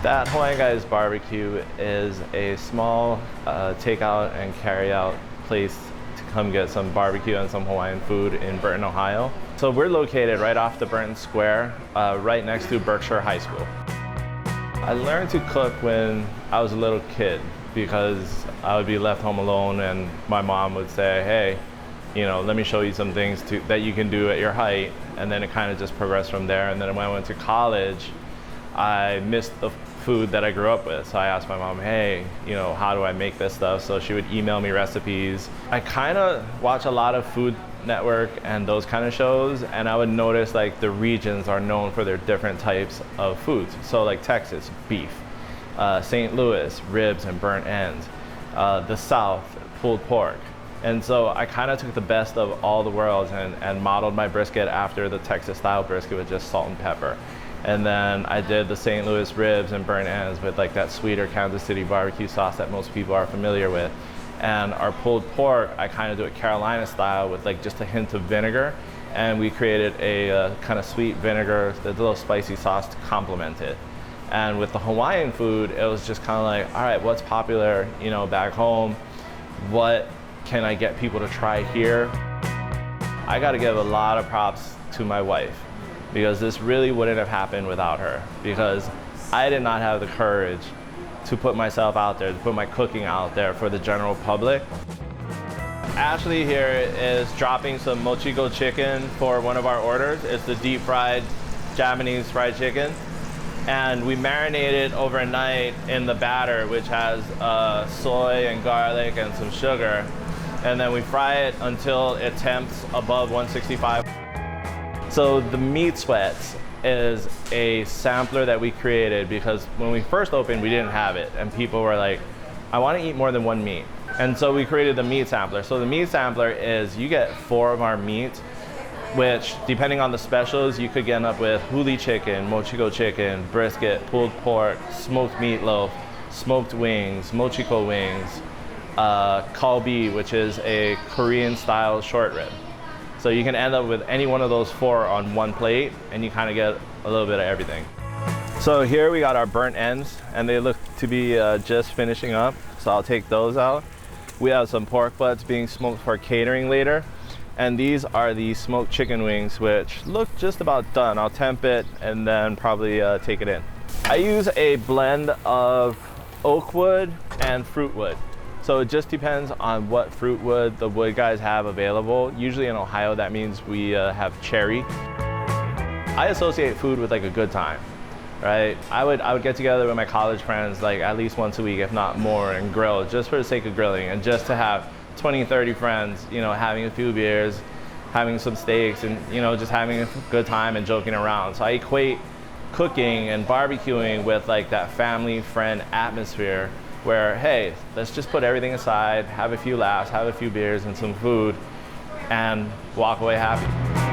That Hawaiian Guy's Barbecue is a small takeout and carry-out place to come get some barbecue and some Hawaiian food in Burton, Ohio. So we're located right off the Burton Square, right next to Berkshire High School. I learned to cook when I was a little kid because I would be left home alone and my mom would say, hey, let me show you some things that you can do at your height. And then it kind of just progressed from there. And then when I went to college, I missed the food that I grew up with. So I asked my mom, hey, how do I make this stuff? So she would email me recipes. I kind of watch a lot of Food Network and those kind of shows, and I would notice like the regions are known for their different types of foods. So like Texas, beef. St. Louis, ribs and burnt ends. The South, pulled pork. And so I kind of took the best of all the worlds and modeled my brisket after the Texas style brisket with just salt and pepper. And then I did the St. Louis ribs and burnt ends with like that sweeter Kansas City barbecue sauce that most people are familiar with. And our pulled pork, I kind of do it Carolina style with like just a hint of vinegar. And we created a kind of sweet vinegar, a little spicy sauce to complement it. And with the Hawaiian food, it was just kind of like, all right, what's popular, back home? What can I get people to try here? I got to give a lot of props to my wife because this really wouldn't have happened without her, because I did not have the courage to put myself out there, to put my cooking out there for the general public. Ashley here is dropping some Mochiko Chicken for one of our orders. It's the deep fried Japanese fried chicken. And we marinate it overnight in the batter, which has soy and garlic and some sugar. And then we fry it until it temps above 165. So the Meat Sweats is a sampler that we created because when we first opened, we didn't have it. And people were like, I want to eat more than one meat. And so we created the Meat Sampler. So the Meat Sampler is you get 4 of our meats, which depending on the specials, you could end up with huli chicken, Mochiko chicken, brisket, pulled pork, smoked meatloaf, smoked wings, Mochiko wings, kalbi, which is a Korean style short rib. So you can end up with any one of those 4 on one plate and you kind of get a little bit of everything. So here we got our burnt ends and they look to be just finishing up. So I'll take those out. We have some pork butts being smoked for catering later. And these are the smoked chicken wings, which look just about done. I'll temp it and then probably take it in. I use a blend of oak wood and fruit wood. So it just depends on what fruit wood the wood guys have available. Usually in Ohio, that means we have cherry. I associate food with like a good time, right? I would get together with my college friends like at least once a week, if not more, and grill just for the sake of grilling and just to have 20, 30 friends, having a few beers, having some steaks, and, just having a good time and joking around. So I equate cooking and barbecuing with like that family friend atmosphere where, hey, let's just put everything aside, have a few laughs, have a few beers and some food, and walk away happy.